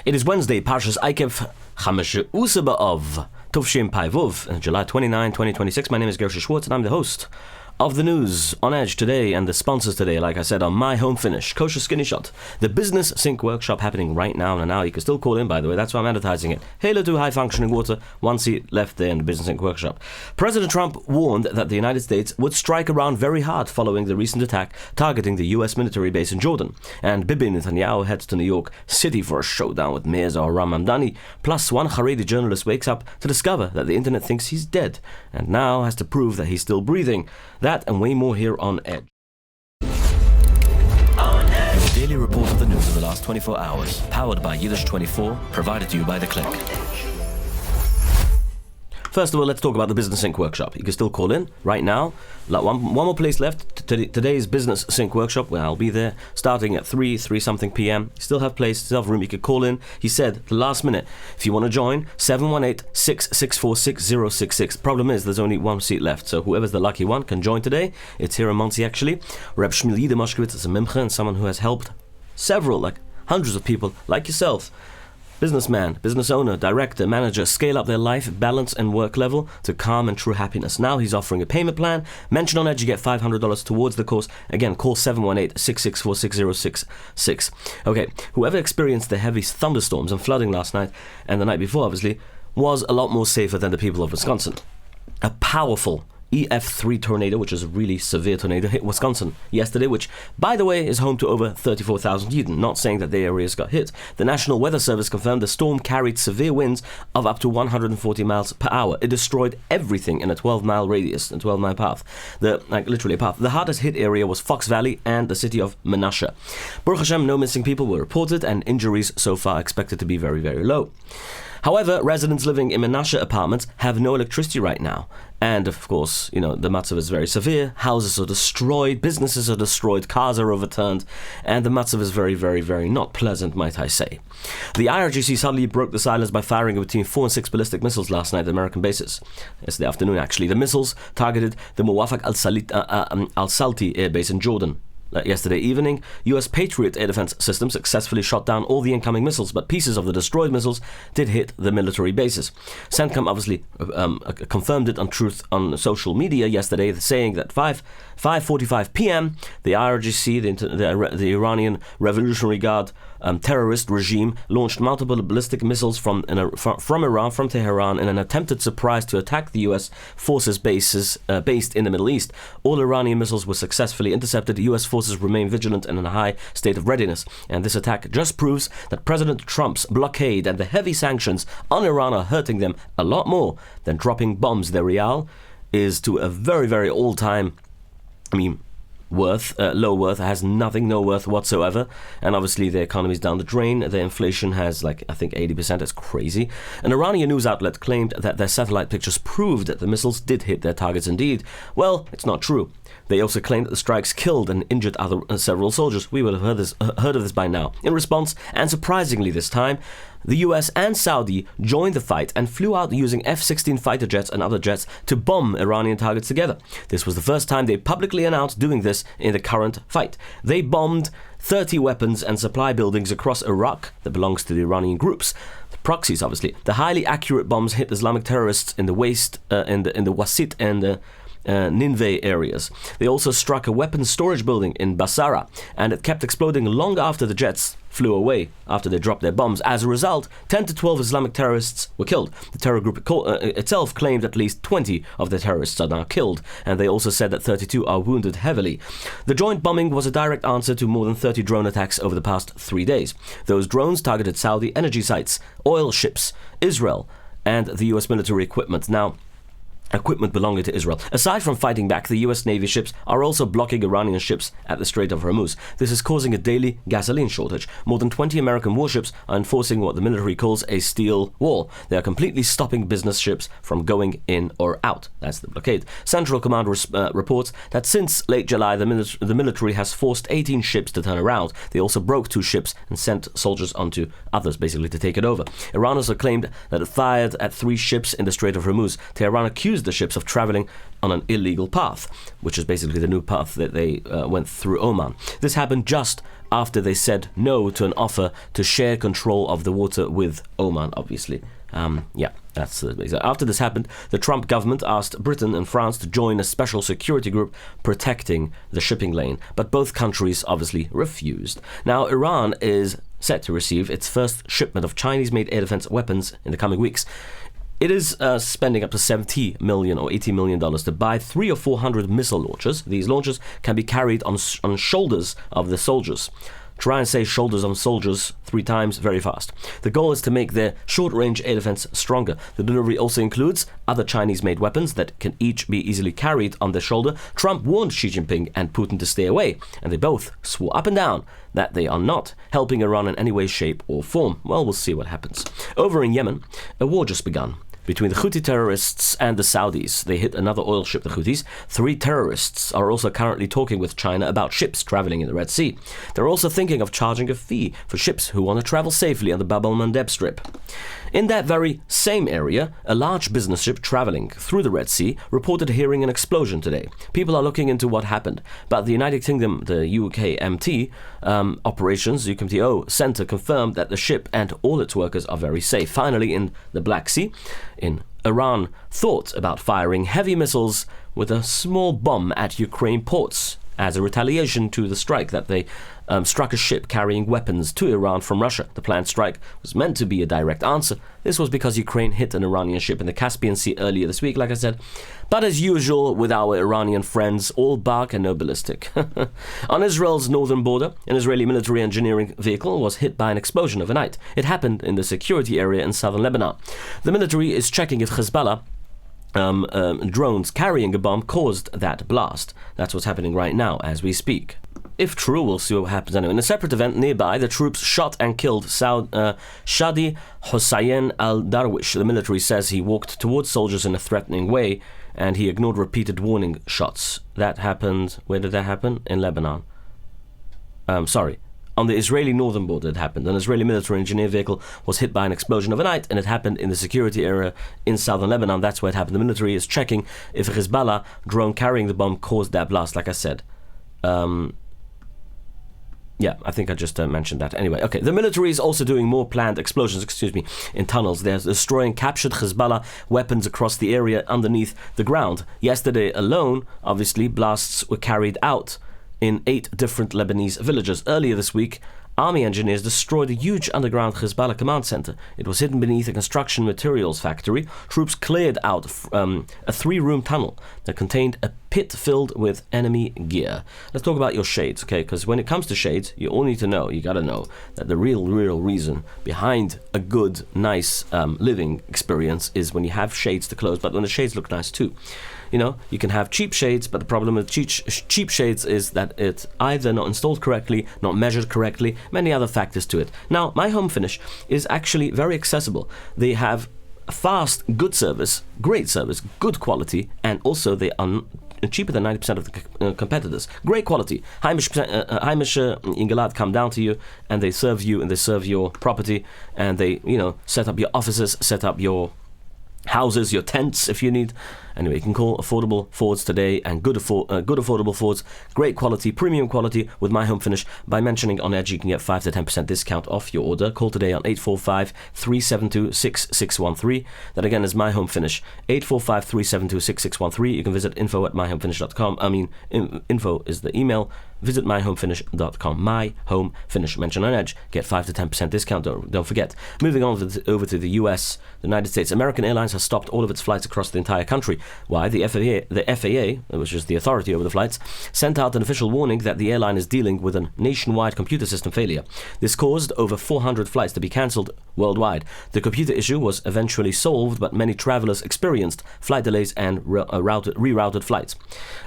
It is Wednesday, Parshas Eikev, Chamesh B'Av, Tovshim Pai Vov, July 29, 2026. My name is Gershy Schwarcz, and I'm the host of the news on Edge today, and the sponsors today, like I said, are My Home Finish, Kosher Skinny Shot, the business sink workshop happening right now. And now you can still call in, by the way, that's why I'm advertising it. Halo 2 high functioning water, one seat left there in the business sink workshop. President Trump warned that the United States would strike Iran very hard following the recent attack targeting the US military base in Jordan. And Bibi Netanyahu heads to New York City for a showdown with Mirza Aram Mamdani. Plus, one Haredi journalist wakes up to discover that the internet thinks he's dead, and now has to prove that he's still breathing. That and way more here on Edge. Your daily report of the news of the last 24 hours, powered by Yiddish 24, provided to you by The Click. First of all, let's talk about the Business Sync Workshop. You can still call in right now. One more place left. Today's Business Sync Workshop, where I'll be there, starting at 3 something p.m. You still have place, still have room. You could call in. He said, the last minute, if you want to join, 718-664-6066. Problem is, there's only one seat left, so whoever's the lucky one can join today. It's here in Monsey, actually. Reb Shmuel Moshkowitz is a mimcha and someone who has helped several, like hundreds of people, like yourself, businessman, business owner, director, manager, scale up their life, balance and work level to calm and true happiness. Now he's offering a payment plan. Mention on Edge, you get $500 towards the course. Again, call 718-664-6066. Okay, whoever experienced the heavy thunderstorms and flooding last night and the night before, obviously, was a lot more safer than the people of Wisconsin. A powerful EF3 tornado, which is a really severe tornado, hit Wisconsin yesterday, which, by the way, is home to over 34,000 Yidden. Not saying that the areas got hit. The National Weather Service confirmed the storm carried severe winds of up to 140 miles per hour. It destroyed everything in a 12-mile radius, a 12-mile path. Literally a path. The hardest hit area was Fox Valley and the city of Menashe. Baruch Hashem, no missing people were reported, and injuries so far expected to be very, very low. However, residents living in Menashe apartments have no electricity right now. And of course, the matzav is very severe. Houses are destroyed, businesses are destroyed, cars are overturned, and the matzav is very, very, very not pleasant, might I say. The IRGC suddenly broke the silence by firing between 4 and 6 ballistic missiles last night at American bases. Yesterday afternoon, actually. The missiles targeted the Muwafaq al-Salti air base in Jordan. Yesterday evening, US Patriot air defense system successfully shot down all the incoming missiles, but pieces of the destroyed missiles did hit the military bases. CENTCOM obviously confirmed it on social media yesterday, saying that 5:45 p.m. the IRGC, the Iranian Revolutionary Guard terrorist regime, launched multiple ballistic missiles from Iran, from Tehran, in an attempted surprise to attack the US forces bases based in the Middle East. All Iranian missiles were successfully intercepted. US forces remain vigilant and in a high state of readiness. And this attack just proves that President Trump's blockade and the heavy sanctions on Iran are hurting them a lot more than dropping bombs. Their real is to a very, very all-time, low worth, has no worth whatsoever, and obviously the economy's down the drain. The inflation has I think 80%. It's crazy. An Iranian news outlet claimed that their satellite pictures proved that the missiles did hit their targets indeed. Well, it's not true. They also claimed that the strikes killed and injured several soldiers. We would have heard of this by now. In response, and surprisingly this time, the US and Saudi joined the fight and flew out using F-16 fighter jets and other jets to bomb Iranian targets together. This was the first time they publicly announced doing this in the current fight. They bombed 30 weapons and supply buildings across Iraq that belongs to the Iranian groups. The proxies, obviously. The highly accurate bombs hit Islamic terrorists in the West, in the Wasit and the Nineveh areas. They also struck a weapons storage building in Basra, and it kept exploding long after the jets flew away after they dropped their bombs. As a result, 10 to 12 Islamic terrorists were killed. The terror group itself claimed at least 20 of the terrorists are now killed, and they also said that 32 are wounded heavily. The joint bombing was a direct answer to more than 30 drone attacks over the past 3 days. Those drones targeted Saudi energy sites, oil ships, Israel, and the US military equipment. Now, equipment belonging to Israel. Aside from fighting back, the US Navy ships are also blocking Iranian ships at the Strait of Hormuz. This is causing a daily gasoline shortage. More than 20 American warships are enforcing what the military calls a steel wall. They are completely stopping business ships from going in or out. That's the blockade. Central Command reports that since late July, the military has forced 18 ships to turn around. They also broke 2 ships and sent soldiers onto others, basically, to take it over. Iran also claimed that it fired at 3 ships in the Strait of Hormuz. Tehran accused accused the ships of traveling on an illegal path, which is basically the new path that they went through Oman. This happened just after they said no to an offer to share control of the water with Oman, obviously. That's after this happened, the Trump government asked Britain and France to join a special security group protecting the shipping lane, but both countries obviously refused. Now, Iran is set to receive its first shipment of Chinese-made air defense weapons in the coming weeks. It is spending up to $70 million or $80 million to buy 300 or 400 missile launchers. These launchers can be carried on shoulders of the soldiers. Try and say shoulders on soldiers 3 times very fast. The goal is to make their short-range air defense stronger. The delivery also includes other Chinese-made weapons that can each be easily carried on their shoulder. Trump warned Xi Jinping and Putin to stay away, and they both swore up and down that they are not helping Iran in any way, shape, or form. Well, we'll see what happens. Over in Yemen, a war just begun between the Houthi terrorists and the Saudis. They hit another oil ship, the Houthis. 3 terrorists are also currently talking with China about ships traveling in the Red Sea. They're also thinking of charging a fee for ships who want to travel safely on the Bab el-Mandeb Strip. In that very same area, a large business ship traveling through the Red Sea reported hearing an explosion today. People are looking into what happened, but the United Kingdom, the UKMT Operations UKMTO Centre confirmed that the ship and all its workers are very safe. Finally, in the Black Sea, Iran thought about firing heavy missiles with a small bomb at Ukraine ports as a retaliation to the strike that they struck a ship carrying weapons to Iran from Russia. The planned strike was meant to be a direct answer. This was because Ukraine hit an Iranian ship in the Caspian Sea earlier this week, like I said. But as usual with our Iranian friends, all bark and no ballistic. On Israel's northern border, an Israeli military engineering vehicle was hit by an explosion overnight. It happened in the security area in southern Lebanon. The military is checking if Hezbollah drones carrying a bomb caused that blast. That's what's happening right now as we speak. If true, we'll see what happens anyway. In a separate event nearby, the troops shot and killed Shadi Hossein al-Darwish. The military says he walked towards soldiers in a threatening way and he ignored repeated warning shots. That happened... Where did that happen? In Lebanon. On the Israeli northern border it happened. An Israeli military engineer vehicle was hit by an explosion overnight, and it happened in the security area in southern Lebanon. That's where it happened. The military is checking if a Hezbollah drone carrying the bomb caused that blast, like I said. I think I just mentioned that. Anyway, okay. The military is also doing more planned explosions, in tunnels. They're destroying captured Hezbollah weapons across the area underneath the ground. Yesterday alone, obviously, blasts were carried out in 8 different Lebanese villages. Earlier this week, army engineers destroyed a huge underground Hezbollah command center. It was hidden beneath a construction materials factory. Troops cleared out a 3-room tunnel that contained a pit filled with enemy gear. Let's talk about your shades, okay? Because when it comes to shades, you all need to know, you gotta know, that the real reason behind a good, nice living experience is when you have shades to close, but when the shades look nice too. You know, you can have cheap shades, but the problem with cheap shades is that it's either not installed correctly, not measured correctly, many other factors to it. Now, My Home Finish is actually very accessible. They have fast, good service, great service, good quality, and also they are cheaper than 90% of the competitors. Great quality. Heimish Ingelad come down to you, and they serve you, and they serve your property, and they, set up your offices, set up your houses, your tents if you need. Anyway, you can call Affordable Fords today, and good affordable Fords, great quality, premium quality with My Home Finish. By mentioning On Edge, you can get 5 to 10% discount off your order. Call today on 845-372-6613. That again is My Home Finish, 845-372-6613. You can visit info@myhomefinish.com. Info is the email. Visit myhomefinish.com. My Home Finish. Mention On Edge, get 5 to 10% discount. Don't forget. Moving on over to the US, the United States. American Airlines has stopped all of its flights across the entire country. Why? The FAA, which is the authority over the flights, sent out an official warning that the airline is dealing with a nationwide computer system failure. This caused over 400 flights to be cancelled worldwide. The computer issue was eventually solved, but many travelers experienced flight delays and rerouted flights.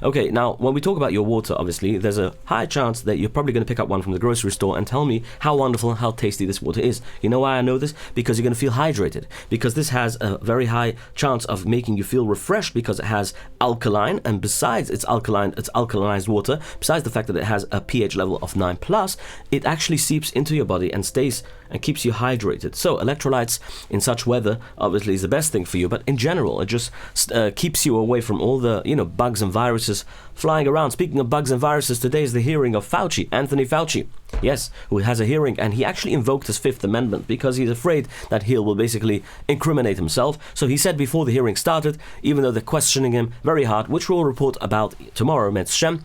Okay, now when we talk about your water, obviously, there's a high chance that you're probably going to pick up one from the grocery store and tell me how wonderful, how tasty this water is. You know why I know this? Because you're going to feel hydrated. Because this has a very high chance of making you feel refreshed because it has alkaline, and besides it's alkalinized water, besides the fact that it has a pH level of 9+, it actually seeps into your body and stays and keeps you hydrated. So electrolytes in such weather obviously is the best thing for you, but in general it just keeps you away from all the bugs and viruses flying around. Speaking of bugs and viruses, today is the hearing of Anthony Fauci. Yes, who has a hearing, and he actually invoked his Fifth Amendment because he's afraid that he will basically incriminate himself. So he said before the hearing started, even though they're questioning him very hard, which we'll report about tomorrow, Metz Shem,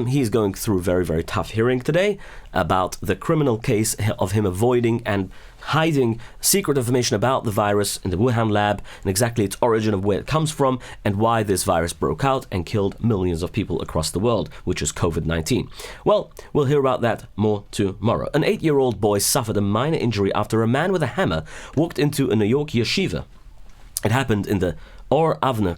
he's going through a very, very tough hearing today about the criminal case of him avoiding and hiding secret information about the virus in the Wuhan lab and exactly its origin, of where it comes from and why this virus broke out and killed millions of people across the world, which is COVID-19. Well, we'll hear about that more tomorrow. An 8-year-old boy suffered a minor injury after a man with a hammer walked into a New York yeshiva. It happened in the Or Avner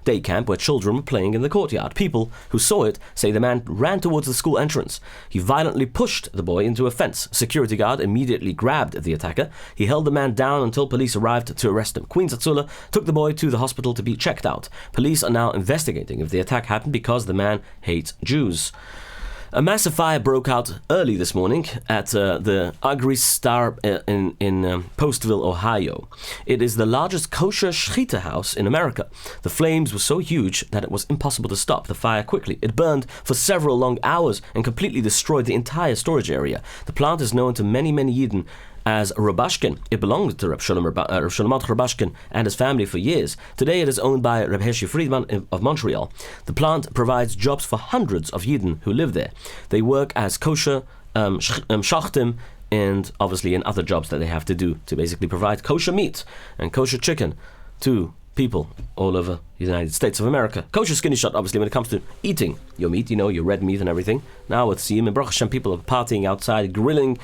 day camp, where children were playing in the courtyard. People who saw it say the man ran towards the school entrance. He violently pushed the boy into a fence. Security guard immediately grabbed the attacker. He held the man down until police arrived to arrest him. Queen Zatzula took the boy to the hospital to be checked out. Police are now investigating if the attack happened because the man hates Jews. A massive fire broke out early this morning at the Agri Star in Postville, Ohio. It is the largest kosher shechita house in America. The flames were so huge that it was impossible to stop the fire quickly. It burned for several long hours and completely destroyed the entire storage area. The plant is known to many Yidden as Rabashkin. It belonged to Reb Shalom Rabashkin and his family for years. Today it is owned by Reb Gershy Friedman of Montreal. The plant provides jobs for hundreds of Yidden who live there. They work as kosher shachtim and obviously in other jobs that they have to do to basically provide kosher meat and kosher chicken to people all over the United States of America. Kosher skinny shot, obviously, when it comes to eating your meat, your red meat and everything. Now with Siyim and Baruch Hashem, people are partying outside, grilling.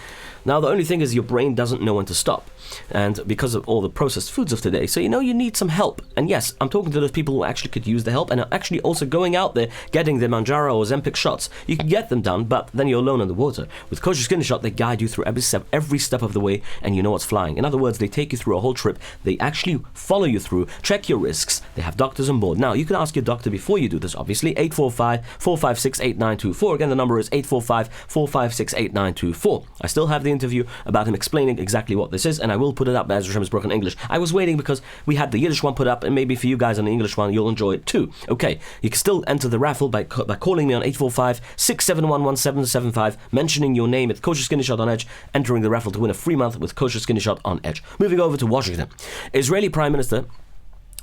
Now the only thing is your brain doesn't know when to stop. And because of all the processed foods of today, so you need some help. And yes, I'm talking to those people who actually could use the help and are actually also going out there getting their Manjaro or Zempic shots. You can get them done, but then you're alone on the water. With Kosher Skinny Shot, they guide you through every step of the way, and you know what's flying. In other words, they take you through a whole trip. They actually follow you through, check your risks. They have doctors on board. Now, you can ask your doctor before you do this, obviously. 845-456-8924. Again, the number is 845-456-8924. I still have the interview about him explaining exactly what this is, and I will put it up as Reframe is broken English. I was waiting because we had the Yiddish one put up, and maybe for you guys on the English one, you'll enjoy it too. Okay, you can still enter the raffle by calling me on 845-671-1775, mentioning your name at Kosher Skinny Shot on Edge, entering the raffle to win a free month with Kosher Skinny Shot on Edge. Moving over to Washington. Israeli Prime Minister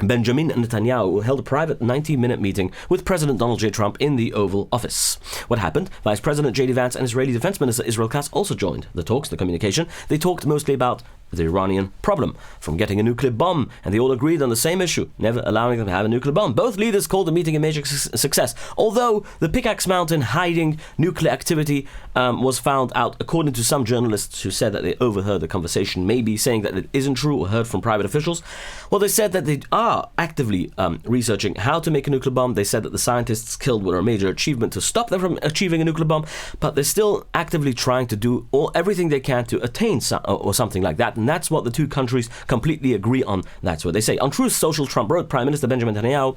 Benjamin Netanyahu held a private 90-minute meeting with President Donald J. Trump in the Oval Office. What happened? Vice President J.D. Vance and Israeli Defense Minister Israel Katz also joined the talks, the communication. They talked mostly about the Iranian problem, from getting a nuclear bomb, and they all agreed on the same issue, never allowing them to have a nuclear bomb. Both leaders called the meeting a major success, although the Pickaxe Mountain hiding nuclear activity was found out, according to some journalists who said that they overheard the conversation, maybe saying that it isn't true or heard from private officials. Well, they said that they are actively researching how to make a nuclear bomb. They said that the scientists killed were a major achievement to stop them from achieving a nuclear bomb, but they're still actively trying to do everything they can to attain or something like that. And that's what the two countries completely agree on. That's what they say. On Truth Social, Trump wrote, Prime Minister Benjamin Netanyahu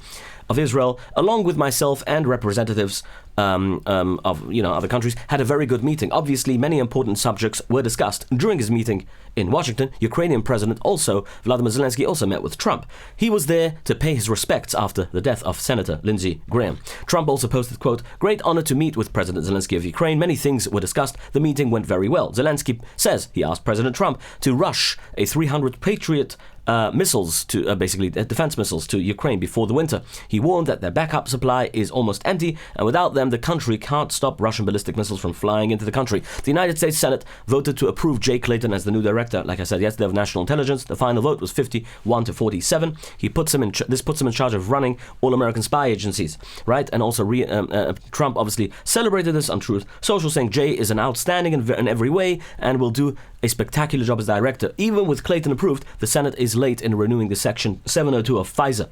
of Israel, along with myself and representatives of other countries, had a very good meeting. Obviously, many important subjects were discussed. During his meeting in Washington, Ukrainian President Vladimir Zelensky also met with Trump. He was there to pay his respects after the death of Senator Lindsey Graham. Trump also posted, quote, "Great honor to meet with President Zelensky of Ukraine. Many things were discussed. The meeting went very well." Zelensky says he asked President Trump to rush a 300 Patriot missiles to defense missiles to Ukraine before the winter. He warned that their backup supply is almost empty, and without them, the country can't stop Russian ballistic missiles from flying into the country. The United States Senate voted to approve Jay Clayton as the new director, like I said yesterday, of National Intelligence. The final vote was 51 to 47. This puts him in charge of running all American spy agencies, right? And also Trump obviously celebrated this on Truth Social, saying Jay is an outstanding in every way and will do a spectacular job as director. Even with Clayton approved, the Senate is late in renewing the Section 702 of FISA.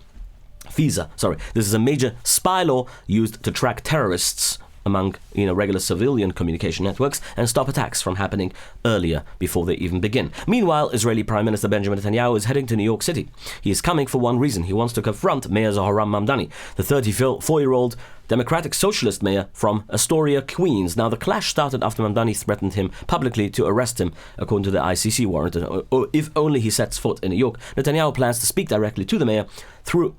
This is a major spy law used to track terrorists among regular civilian communication networks and stop attacks from happening earlier before they even begin. Meanwhile, Israeli Prime Minister Benjamin Netanyahu is heading to New York City. He is coming for one reason. He wants to confront Mayor Zohran Mamdani. The 34-year-old Democratic Socialist mayor from Astoria, Queens. Now, the clash started after Mamdani threatened him publicly to arrest him, according to the ICC warrant, if only he sets foot in New York. Netanyahu plans to speak directly to the mayor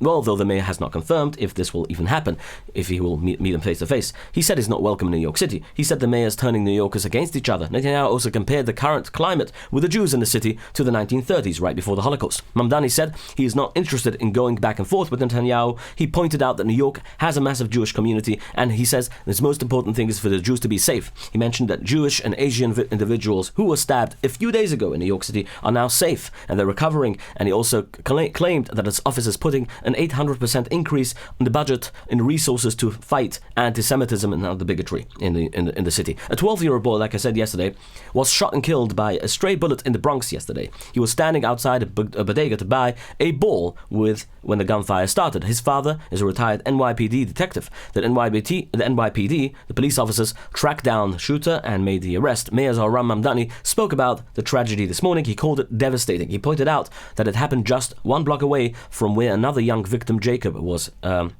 although the mayor has not confirmed if this will even happen, if he will meet him face to face. He said he's not welcome in New York City. He said the mayor's turning New Yorkers against each other. Netanyahu also compared the current climate with the Jews in the city to the 1930s, right before the Holocaust. Mamdani said he is not interested in going back and forth with Netanyahu. He pointed out that New York has a massive Jewish community, and he says the most important thing is for the Jews to be safe. He mentioned that Jewish and Asian individuals who were stabbed a few days ago in New York City are now safe and they're recovering, and he also claimed that his office is putting an 800% increase in the budget in resources to fight anti-Semitism and other bigotry in the city. A 12-year-old boy, like I said yesterday, was shot and killed by a stray bullet in the Bronx yesterday. He was standing outside a bodega to buy a ball when the gunfire started. His father is a retired NYPD detective. The NYPD, the police officers, tracked down the shooter and made the arrest. Mayor Zohran Mamdani spoke about the tragedy this morning. He called it devastating. He pointed out that it happened just one block away from where another young victim, Jacob, was... It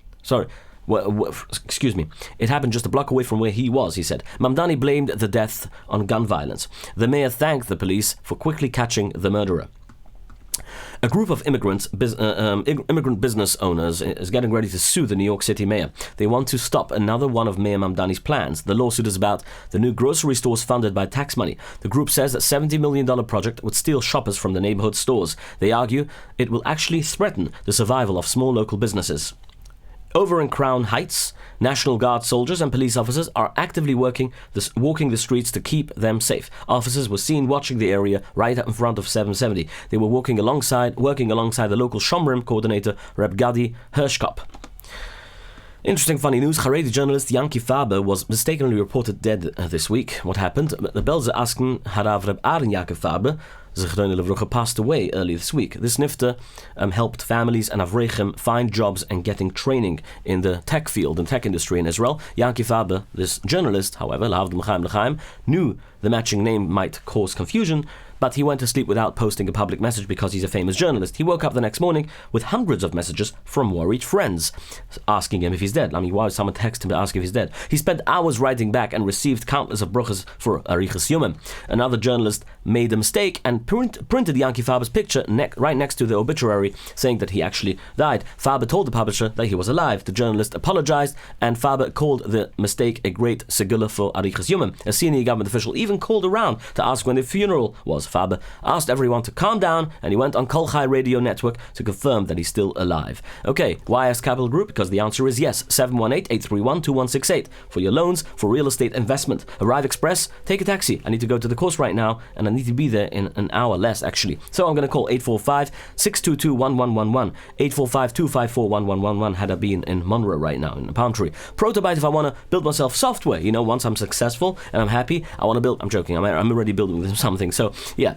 happened just a block away from where he was, he said. Mamdani blamed the death on gun violence. The mayor thanked the police for quickly catching the murderer. A group of immigrant business owners is getting ready to sue the New York City mayor. They want to stop another one of Mayor Mamdani's plans. The lawsuit is about the new grocery stores funded by tax money. The group says that $70 million project would steal shoppers from the neighborhood stores. They argue it will actually threaten the survival of small local businesses. Over in Crown Heights, National Guard soldiers and police officers are actively walking the streets to keep them safe. Officers were seen watching the area right in front of 770. They were working alongside the local Shomrim coordinator, Reb Gadi Hirschkop. Interesting, funny news. Haredi journalist Yanki Faber was mistakenly reported dead this week. What happened? The Belzer asking Harav Reb Aaron Yaakov Faber passed away early this week. This nifter helped families and Avreichim find jobs and getting training in the tech field and tech industry in Israel. Yanki Faber, this journalist, however, knew the matching name might cause confusion, but he went to sleep without posting a public message because he's a famous journalist. He woke up the next morning with hundreds of messages from worried friends asking him if he's dead. I mean, why would someone text him to ask if he's dead? He spent hours writing back and received countless of bruchas for Arichas Yomim. Another journalist made a mistake and printed Yanki Faber's picture right next to the obituary, saying that he actually died. Faber told the publisher that he was alive. The journalist apologized, and Faber called the mistake a great segula for Arichas Yomim. A senior government official even called around to ask when the funeral was. Faber asked everyone to calm down, and he went on Kol Chai radio network to confirm that he's still alive. Okay, why ask Capital Group? Because the answer is yes. 718-831-2168 for your loans for real estate investment. Arrive Express, take a taxi. I need to go to the course right now, and I need to be there in an hour less, actually. So I'm going to call 845-622-1111. 845-254-1111 had I been in Monroe right now, in the palm tree. Prototype if I want to build myself software. You know, once I'm successful and I'm happy, I want to build... I'm joking, I'm already building something. So, yeah.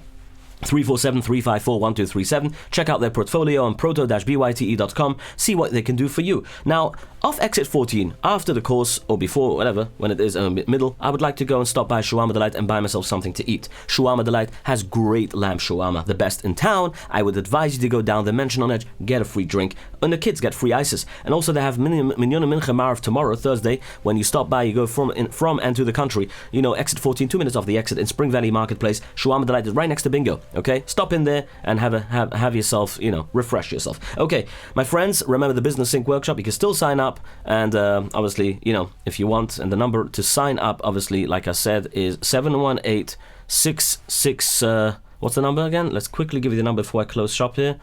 347-354-1237. Check out their portfolio on proto-byte.com. See what they can do for you. Now, off exit 14, after the course, or before, whatever, when it is middle, I would like to go and stop by Shawarma Delight and buy myself something to eat. Shawarma Delight has great lamb shawarma, the best in town. I would advise you to go down the mention on edge, get a free drink, and the kids get free ices. And also they have Minyan Mincha Marav tomorrow, Thursday. When you stop by, you go from and to the country. You know, exit 14, 2 minutes off the exit in Spring Valley Marketplace. Shawarma Delight is right next to Bingo. Okay, stop in there and have yourself, refresh yourself. Okay, my friends, remember the Business Sync workshop. You can still sign up, and obviously, if you want, and the number to sign up, obviously, like I said, is 718-66. What's the number again? Let's quickly give you the number before I close shop here.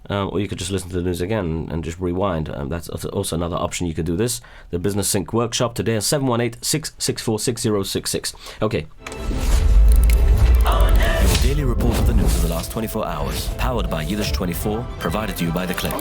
Or you could just listen to the news again and just rewind. That's also another option. You could do this. The Business Sync workshop today is 718-664-6066. Okay. Your daily report of the news of the last 24 hours, powered by Yiddish 24, provided to you by The Click.